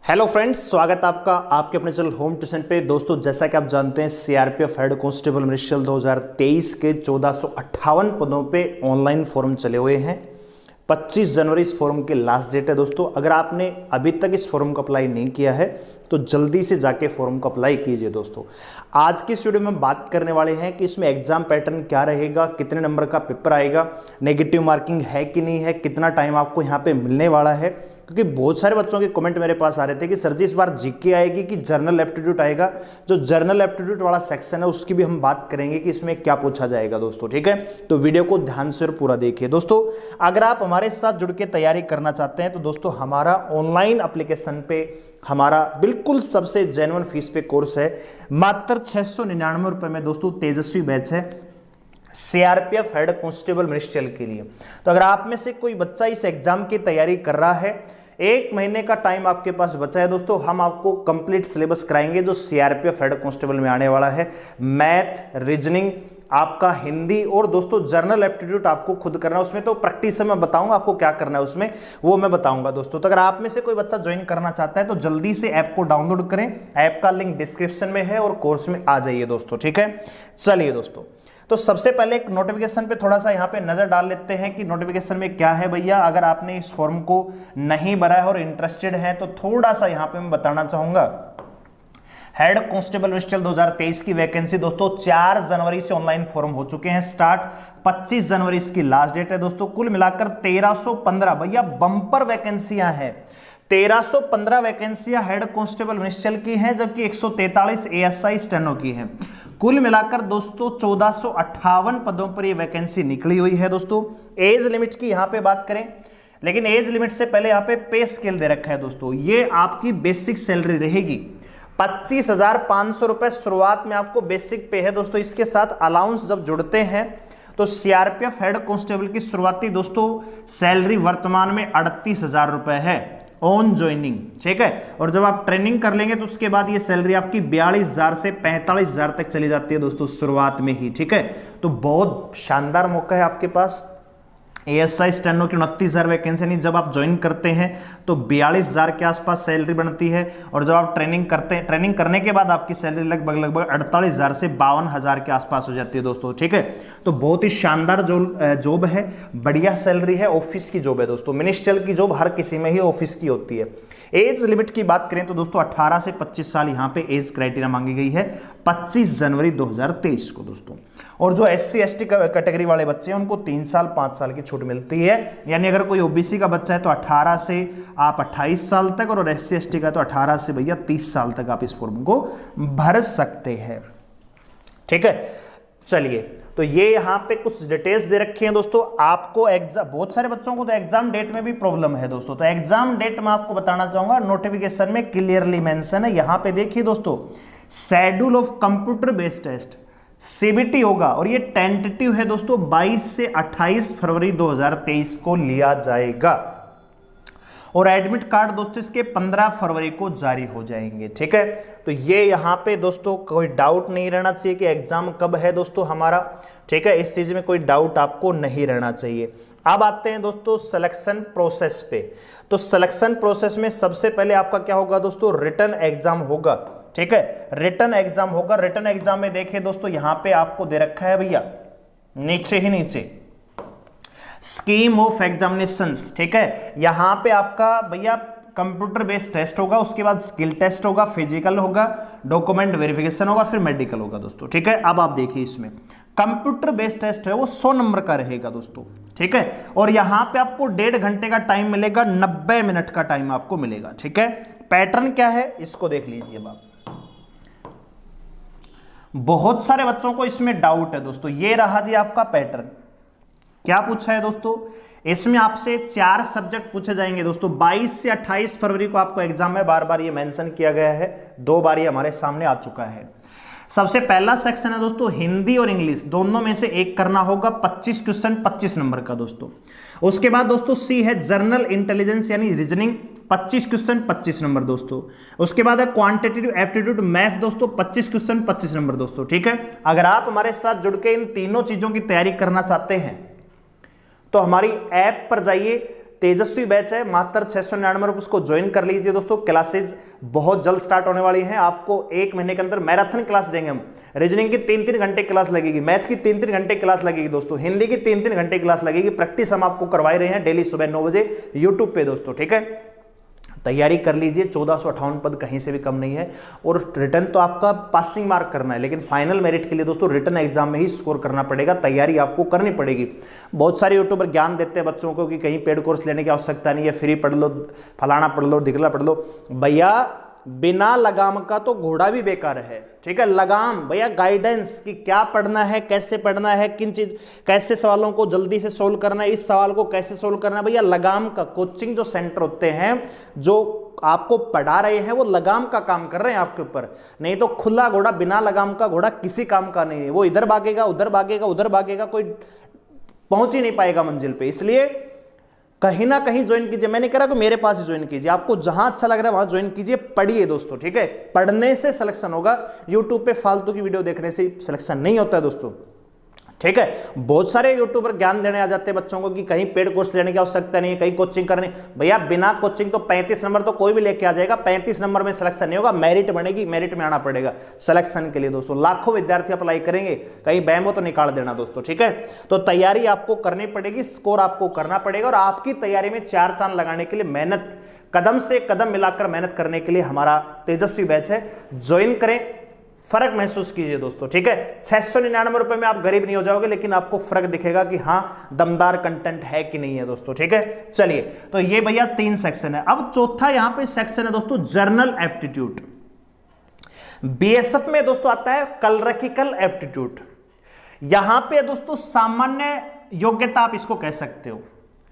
Hello friends, स्वागत है आपका आपके अपने चैनल होम ट्यूशन पे। दोस्तों, जैसा कि आप जानते हैं सीआरपीएफ हेड कांस्टेबल मिनिस्ट्रियल 2023 के 1458 पदों पे ऑनलाइन फॉर्म चले हुए हैं। 25 जनवरी इस फॉर्म की लास्ट डेट है। दोस्तों, अगर आपने अभी तक इस फॉर्म को अप्लाई नहीं किया है तो जल्दी से जाके फॉर्म को अप्लाई कीजिए। दोस्तों, आज की इस वीडियो में हम बात करने वाले हैं कि इसमें एग्जाम पैटर्न क्या रहेगा, कितने नंबर का पेपर आएगा, नेगेटिव मार्किंग है कि नहीं है, कितना टाइम आपको यहाँ पे मिलने वाला है। क्योंकि बहुत सारे बच्चों के कमेंट मेरे पास आ रहे थे कि सर जी इस बार जीके आएगी कि जर्नल एप्टीट्यूड आएगा। जो जर्नल एप्टीट्यूड वाला सेक्शन है उसकी भी हम बात करेंगे कि इसमें क्या पूछा जाएगा। दोस्तों, ठीक है, तो वीडियो को ध्यान से और पूरा देखिए। दोस्तों, अगर आप हमारे साथ जुड़ के तैयारी करना चाहते हैं तो दोस्तों हमारा ऑनलाइन एप्लीकेशन पे हमारा बिल्कुल सबसे जेन्युइन फीस पे कोर्स है। मात्र 699 रुपए में दोस्तों तेजस्वी बैच है सीआरपीएफ हेड कांस्टेबल मिनिस्ट्रियल के लिए। तो अगर आप में से कोई बच्चा इस एग्जाम की तैयारी कर रहा है, 1 महीने का टाइम आपके पास बचा है दोस्तों, हम आपको कंप्लीट सिलेबस कराएंगे जो सीआरपीएफ हेड कांस्टेबल में आने वाला है। मैथ, रीजनिंग, आपका हिंदी और दोस्तों जर्नल एप्टीट्यूड आपको खुद करना है। उसमें तो प्रैक्टिस से मैं बताऊंगा आपको क्या करना है, उसमें वो मैं बताऊंगा। दोस्तों, तो अगर आप में से कोई बच्चा ज्वाइन करना चाहता है तो जल्दी से ऐप को डाउनलोड करें। ऐप का लिंक डिस्क्रिप्शन में है और कोर्स में आ जाइए दोस्तों, ठीक है। चलिए दोस्तों, तो सबसे पहले एक नोटिफिकेशन पे थोड़ा सा यहाँ पे नजर डाल लेते हैं कि नोटिफिकेशन में क्या है। भैया, अगर आपने इस फॉर्म को नहीं भरा है और इंटरेस्टेड है तो थोड़ा सा यहाँ पे मैं बताना चाहूंगा। हेड कांस्टेबल मिनिस्ट्रियल 2023 की वैकेंसी दोस्तों 4 जनवरी से ऑनलाइन फॉर्म हो चुके हैं स्टार्ट। 25 जनवरी इसकी लास्ट डेट है दोस्तों। कुल मिलाकर 1315 भैया बंपर वैकेंसियां हैं। 1315 वैकेंसियां हेड कांस्टेबल मिनिस्ट्रियल की हैं, जबकि 143 एएसआई स्टेनो की हैं। कुल मिलाकर दोस्तों 1458 पदों पर ये वैकेंसी निकली हुई है। दोस्तों, एज लिमिट की यहां पे बात करें, लेकिन एज लिमिट से पहले यहां पे पे स्केल दे रखा है दोस्तों। ये आपकी बेसिक सैलरी रहेगी 25,500 रुपए शुरुआत में आपको बेसिक पे है दोस्तों। इसके साथ अलाउंस जब जुड़ते हैं तो सीआरपीएफ हेड कांस्टेबल की शुरुआती दोस्तों सैलरी वर्तमान में 38,000 रुपए है ऑन ज्वाइनिंग, ठीक है। और जब आप ट्रेनिंग कर लेंगे तो उसके बाद ये सैलरी आपकी 42,000 से 45,000 तक चली जाती है दोस्तों शुरुआत में ही, ठीक है। तो बहुत शानदार मौका है आपके पास। एएसआई स्टेनो की 29,000 वैकेंसी नहीं, जब आप ज्वाइन करते हैं तो 42,000 के आसपास सैलरी बनती है। और जब आप ट्रेनिंग करते हैं, ट्रेनिंग करने के बाद आपकी सैलरी लगभग 48,000 से 52,000 के आसपास हो जाती है दोस्तों, ठीक है। तो बहुत ही शानदार जॉब है, बढ़िया सैलरी है, ऑफिस की जॉब है दोस्तों। मिनिस्ट्रियल की जॉब हर किसी में ही ऑफिस की होती है। एज लिमिट की बात करें तो दोस्तों 18 से 25 साल यहाँ पे एज क्राइटेरिया मांगी गई है 25 जनवरी 2023 को दोस्तों। और जो SC ST कैटेगरी वाले बच्चे हैं उनको 3 साल 5 साल की छूट मिलती है। यानी अगर कोई ओबीसी का बच्चा है तो 18 से आप 28 साल तक, और SC ST का तो 18 से भैया 30 साल तक आप इस फॉर्म को भर सकते हैं, ठीक है। चलिए, तो ये यहाँ पे कुछ डिटेल्स दे रखी हैं दोस्तों। आपको एग्जाम, बहुत सारे बच्चों को तो एग्जाम डेट में भी प्रॉब्लम है दोस्तों। तो एग्जाम डेट मैं आपको बताना चाहूंगा, नोटिफिकेशन में क्लियरली मेंशन है। यहाँ पे देखिए दोस्तों, schedule of computer based test CBT होगा, और ये टेंटेटिव है दोस्तों, 22 से 28 फरवरी 2023 को लिया जाएगा। और एडमिट कार्ड दोस्तों इसके 15 फरवरी को जारी हो जाएंगे, ठीक है। तो ये यहाँ पे दोस्तों कोई डाउट नहीं रहना चाहिए कि एग्जाम कब है दोस्तों हमारा, ठीक है। इस चीज में कोई डाउट आपको नहीं रहना चाहिए। अब आते हैं दोस्तों सिलेक्शन प्रोसेस पे। तो सिलेक्शन प्रोसेस में सबसे पहले आपका क्या होगा दोस्तों, रिटन एग्जाम होगा, ठीक है। रिटन एग्जाम होगा। रिटन एग्जाम में देखिए दोस्तों, यहां पे आपको दे रखा है भैया नीचे ही नीचे स्कीम ऑफ एग्जामिनेशंस, ठीक है। यहां पे आपका भैया कंप्यूटर बेस्ड टेस्ट होगा, उसके बाद स्किल टेस्ट होगा, फिजिकल होगा, डॉक्यूमेंट वेरिफिकेशन होगा, फिर मेडिकल होगा दोस्तों, ठीक है। अब आप देखिए, इसमें कंप्यूटर बेस्ड टेस्ट है वो 100 नंबर का रहेगा दोस्तों, ठीक है। और यहां पे आपको 1.5 घंटे का टाइम मिलेगा, 90 मिनट का टाइम आपको मिलेगा, ठीक है। पैटर्न क्या है इसको देख लीजिए आप। बहुत सारे बच्चों को इसमें डाउट है दोस्तों। ये रहा जी आपका पैटर्न। क्या पूछा है दोस्तों, इसमें आपसे 4 सब्जेक्ट पूछे जाएंगे दोस्तों। 22 से 28 फरवरी को आपको एग्जाम है, बार बार ये मेंशन किया गया है, 2 बार ये हमारे सामने आ चुका है। सबसे पहला सेक्शन है दोस्तों हिंदी और इंग्लिश, दोनों में से एक करना होगा, 25 क्वेश्चन 25 नंबर का दोस्तों। उसके बाद दोस्तों C है जर्नल इंटेलिजेंस यानी रीजनिंग, 25 क्वेश्चन 25 नंबर दोस्तों। उसके बाद है क्वांटिटेटिव एप्टीट्यूड मैथ दोस्तों, 25 क्वेश्चन 25 नंबर दोस्तों, ठीक है। अगर आप हमारे साथ जुड़ के इन तीनों चीजों की तैयारी करना चाहते हैं तो हमारी ऐप पर जाइए, तेजस्वी बैच है, मात्र 699 रुपये, उसको ज्वाइन कर लीजिए दोस्तों। क्लासेज बहुत जल्द स्टार्ट होने वाली हैं, आपको 1 महीने के अंदर मैराथन क्लास देंगे हम। रीजनिंग की 3-3 घंटे क्लास लगेगी, मैथ की 3-3 घंटे क्लास लगेगी दोस्तों, हिंदी की 3-3 घंटे क्लास लगेगी। प्रैक्टिस हम आपको करवा रहे हैं डेली सुबह 9 बजे यूट्यूब पे दोस्तों, ठीक है। तैयारी कर लीजिए, 1458 पद कहीं से भी कम नहीं है। और रिटर्न तो आपका पासिंग मार्क करना है, लेकिन फाइनल मेरिट के लिए दोस्तों रिटर्न एग्जाम में ही स्कोर करना पड़ेगा, तैयारी आपको करनी पड़ेगी। बहुत सारे यूट्यूबर ज्ञान देते हैं बच्चों को कि कहीं पेड कोर्स लेने की आवश्यकता नहीं है, फ्री पढ़ लो, फलाना पढ़ लो, ढिकला पढ़ लो। भैया बिना लगाम का तो घोड़ा भी बेकार है, ठीक है। लगाम भैया गाइडेंस कि क्या पढ़ना है, कैसे पढ़ना है, किन चीज, कैसे सवालों को जल्दी से सोल्व करना है, इस सवाल को कैसे सोल्व करना है, भैया लगाम का। कोचिंग जो सेंटर होते हैं जो आपको पढ़ा रहे हैं वो लगाम का काम कर रहे हैं आपके ऊपर। नहीं तो खुला घोड़ा, बिना लगाम का घोड़ा किसी काम का नहीं है, वो इधर भागेगा, उधर भागेगा, उधर भागेगा, कोई पहुंच ही नहीं पाएगा मंजिल पे। इसलिए कहीं ना कहीं ज्वाइन कीजिए। मैंने कहा कि मेरे पास ही ज्वाइन कीजिए, आपको जहां अच्छा लग रहा है वहां ज्वाइन कीजिए, पढ़िए दोस्तों, ठीक है। पढ़ने से सिलेक्शन होगा, यूट्यूब पे फालतू की वीडियो देखने से सिलेक्शन नहीं होता है दोस्तों, ठीक है। बहुत सारे यूट्यूबर ज्ञान देने आ जाते हैं बच्चों को कि कहीं पेड कोर्स लेने की आवश्यकता नहीं है, कहीं कोचिंग करनी। भैया बिना कोचिंग तो 35 नंबर तो कोई भी लेके आ जाएगा, 35 नंबर में सिलेक्शन नहीं होगा, मेरिट बनेगी, मेरिट में आना पड़ेगा सिलेक्शन के लिए दोस्तों। लाखों विद्यार्थी अप्लाई करेंगे, कहीं बैम हो तो निकाल देना दोस्तों, ठीक है। तो तैयारी आपको करनी पड़ेगी, स्कोर आपको करना पड़ेगा, और आपकी तैयारी में 4 चांद लगाने के लिए मेहनत, कदम से कदम मिलाकर मेहनत करने के लिए हमारा तेजस्वी बैच है, ज्वाइन करें, फर्क महसूस कीजिए दोस्तों, ठीक है। 699 रुपए में आप गरीब नहीं हो जाओगे, लेकिन आपको फर्क दिखेगा कि हाँ दमदार कंटेंट है कि नहीं है दोस्तों, ठीक है। चलिए, तो ये भैया 3 सेक्शन है। अब चौथा यहां पे सेक्शन है दोस्तों जर्नल एप्टीट्यूड। बीएसएफ में दोस्तों आता है कलरकिकल एप्टीट्यूड। यहां पे दोस्तों सामान्य योग्यता आप इसको कह सकते हो,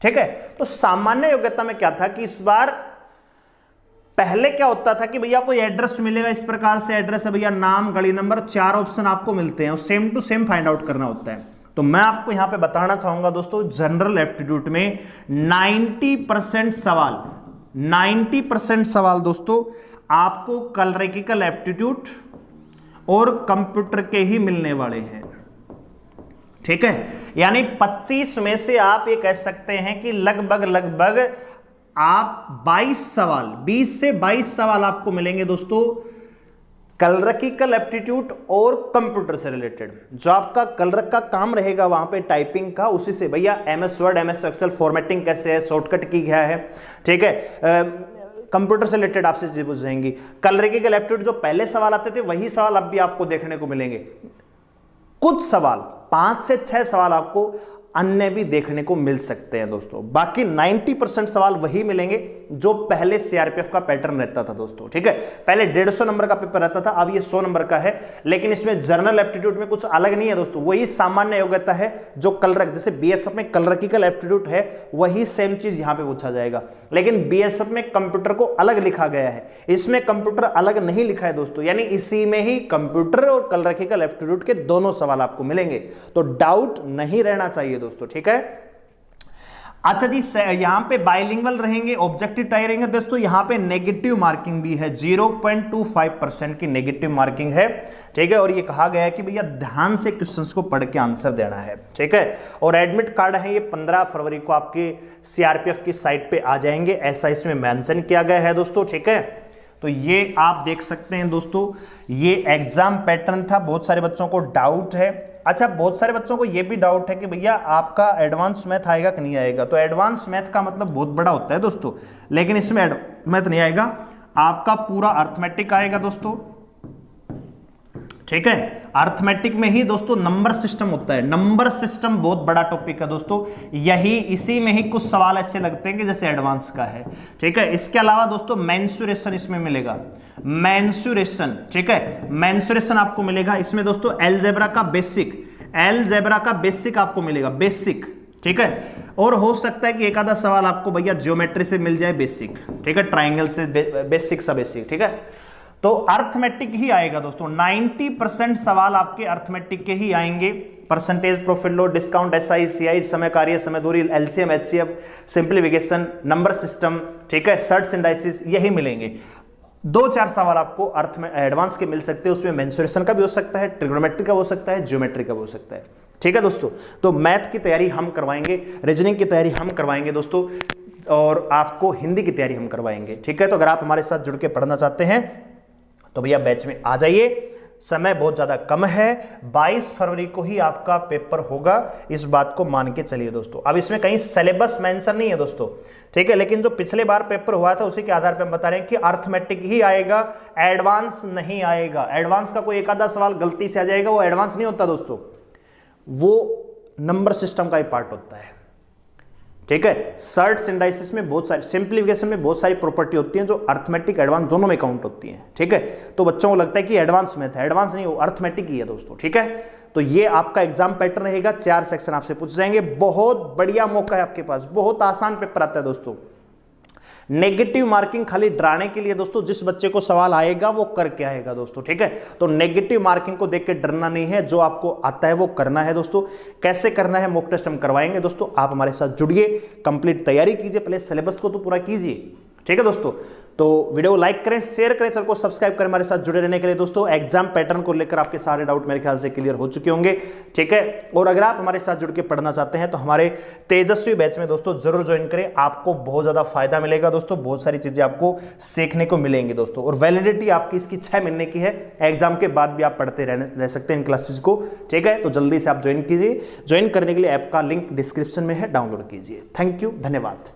ठीक है। तो सामान्य योग्यता में क्या था कि इस बार पहले क्या होता था कि भैया कोई एड्रेस मिलेगा, इस प्रकार से एड्रेस है भैया, नाम, गली नंबर, 4 ऑप्शन आपको मिलते हैं, same to same find out करना होता है। तो मैं आपको यहां पे बताना चाहूंगा दोस्तों, जनरल एप्टीट्यूड में 90% सवाल दोस्तों आपको कलरकिकल एप्टीट्यूड और कंप्यूटर के ही मिलने वाले हैं, ठीक है। यानी 25 में से आप ये कह सकते हैं कि लगभग आप 20 से 22 सवाल आपको मिलेंगे दोस्तों कलरकिकल एप्टीट्यूड और कंप्यूटर से रिलेटेड। जो आपका कलरक का काम रहेगा वहां पे टाइपिंग का, उसी से भैया MS Word, MS Excel formatting कैसे है, शॉर्टकट की क्या है, ठीक है, कंप्यूटर से रिलेटेड आपसे चीजें पूछ जाएंगी। कलरकिकल एप्टीट्यूड जो पहले सवाल आते थे वही सवाल अब भी आपको देखने को मिलेंगे। कुछ सवाल 5 से 6 सवाल आपको अन्य भी देखने को मिल सकते हैं दोस्तों, बाकी 90% सवाल वही मिलेंगे जो पहले सीआरपीएफ का पैटर्न रहता था दोस्तों, ठीक है। पहले 150 नंबर का पेपर रहता था, अब ये 100 नंबर का है, लेकिन इसमें जनरल एप्टीट्यूड में कुछ अलग नहीं है दोस्तों, वही सामान्य योग्यता है जो कलरक, जैसे बीएसएफ में कलरकिकल एप्टीट्यूड है वही सेम चीज यहां पे पूछा जाएगा, लेकिन बीएसएफ में कंप्यूटर को अलग लिखा गया है, इसमें कंप्यूटर अलग नहीं लिखा है दोस्तों, यानी इसी में ही कंप्यूटर और कलरकिकल एप्टीट्यूड के दोनों सवाल आपको मिलेंगे, तो डाउट नहीं रहना चाहिए दोस्तों, ठीक है। अच्छा जी, यहां पे बाइलिंगुअल रहेंगे, ऑब्जेक्टिव टाइप रहेंगे दोस्तों, यहां पे नेगेटिव मार्किंग भी है, 0.25% की नेगेटिव मार्किंग है, ठीक है। और ये कहा गया है कि भैया ध्यान से क्वेश्चंस को पढ़ के आंसर देना है, ठीक है। और एडमिट कार्ड है ये 15 फरवरी को आपके सीआरपीएफ की साइट पे आ जाएंगे, ऐसा इसमें मेंशन किया गया है दोस्तों, ठीक है। तो ये आप देख सकते हैं दोस्तों, ये एग्जाम पैटर्न था। बहुत सारे बच्चों को डाउट है, अच्छा बहुत सारे बच्चों को ये भी डाउट है कि भैया आपका एडवांस मैथ आएगा कि नहीं आएगा। तो एडवांस मैथ का मतलब बहुत बड़ा होता है दोस्तों, लेकिन इसमें मैथ नहीं आएगा, आपका पूरा अर्थमेटिक आएगा दोस्तों, ठीक है। अर्थमेटिक में ही दोस्तों नंबर सिस्टम होता है, नंबर सिस्टम बहुत बड़ा टॉपिक है दोस्तों, यही इसी में ही कुछ सवाल ऐसे लगते हैं कि जैसे एडवांस का है, ठीक है। इसके अलावा दोस्तों मेंसुरेशन इसमें मिलेगा, मेंसुरेशन, ठीक है, मेंसुरेशन आपको मिलेगा इसमें दोस्तों। अलजेब्रा का बेसिक आपको मिलेगा, बेसिक, ठीक है। और हो सकता है कि एक आधा सवाल आपको भैया ज्योमेट्री से मिल जाए बेसिक, ठीक है, ट्राइंगल से बेसिक सा बेसिक, ठीक है। तो अर्थमेटिक ही आएगा दोस्तों, 90% सवाल आपके अर्थमेटिक के ही आएंगे। Percentage, profit loss, discount, SI, CI, समय कार्य, समय दूरी, LCM, HCF, simplification, number system, ठीक है, सर्च इंडाइसिस, यही मिलेंगे। 2-4 सवाल आपको अर्थ में एडवांस के मिल सकते हैं, उसमें मेंसुरेशन का भी हो सकता है, ट्रिग्नोमेट्री का हो सकता है, ज्योमेट्री का भी हो सकता है। ठीक है दोस्तों, तो मैथ की तैयारी हम करवाएंगे, रीजनिंग की तैयारी हम करवाएंगे दोस्तों, और आपको हिंदी की तैयारी हम करवाएंगे। ठीक है, तो अगर आप हमारे साथ जुड़ के पढ़ना चाहते हैं तो भैया बैच में आ जाइए। समय बहुत ज्यादा कम है, 22 फरवरी को ही आपका पेपर होगा, इस बात को मान के चलिए दोस्तों। अब इसमें कहीं सिलेबस मेंशन नहीं है दोस्तों, ठीक है, लेकिन जो पिछले बार पेपर हुआ था उसी के आधार पर हम बता रहे हैं कि अर्थमेटिक ही आएगा, एडवांस नहीं आएगा। एडवांस का कोई एक आधा सवाल गलती से आ जाएगा, वो एडवांस नहीं होता दोस्तों, वो नंबर सिस्टम का ही पार्ट होता है। ठीक है, सर्ट सिंडाइसिस में बहुत सारी, सिंप्लीफिकेशन में बहुत सारी प्रॉपर्टी होती हैं जो अर्थमेटिक एडवांस दोनों में काउंट होती हैं। ठीक है, तो बच्चों को लगता है कि एडवांस मैथ है, एडवांस नहीं, वो अर्थमेटिक ही है दोस्तों। ठीक है, तो ये आपका एग्जाम पैटर्न रहेगा, 4 सेक्शन आपसे पूछ जाएंगे। बहुत बढ़िया मौका है आपके पास, बहुत आसान पेपर आता है दोस्तों। नेगेटिव मार्किंग खाली डराने के लिए दोस्तों, जिस बच्चे को सवाल आएगा वो करके आएगा दोस्तों। ठीक है, तो नेगेटिव मार्किंग को देख के डरना नहीं है, जो आपको आता है वो करना है दोस्तों। कैसे करना है, मॉक टेस्ट हम करवाएंगे दोस्तों, आप हमारे साथ जुड़िए, कंप्लीट तैयारी कीजिए, पहले सिलेबस को तो पूरा कीजिए। ठीक है दोस्तों, तो वीडियो लाइक करें, शेयर करें, चैनल को सब्सक्राइब करें हमारे साथ जुड़े रहने के लिए दोस्तों। एग्जाम पैटर्न को लेकर आपके सारे डाउट मेरे ख्याल से क्लियर हो चुके होंगे। ठीक है, और अगर आप हमारे साथ जुड़ के पढ़ना चाहते हैं तो हमारे तेजस्वी बैच में दोस्तों जरूर ज्वाइन करें, आपको बहुत ज्यादा फायदा मिलेगा दोस्तों, बहुत सारी चीजें आपको सीखने को मिलेंगी दोस्तों। और वैलिडिटी आपकी इसकी 6 महीने की है, एग्जाम के बाद भी आप पढ़ते रह सकते हैं इन क्लासेस को। ठीक है, तो जल्दी से आप ज्वाइन कीजिए। ज्वाइन करने के लिए ऐप का लिंक डिस्क्रिप्शन में है, डाउनलोड कीजिए। थैंक यू, धन्यवाद।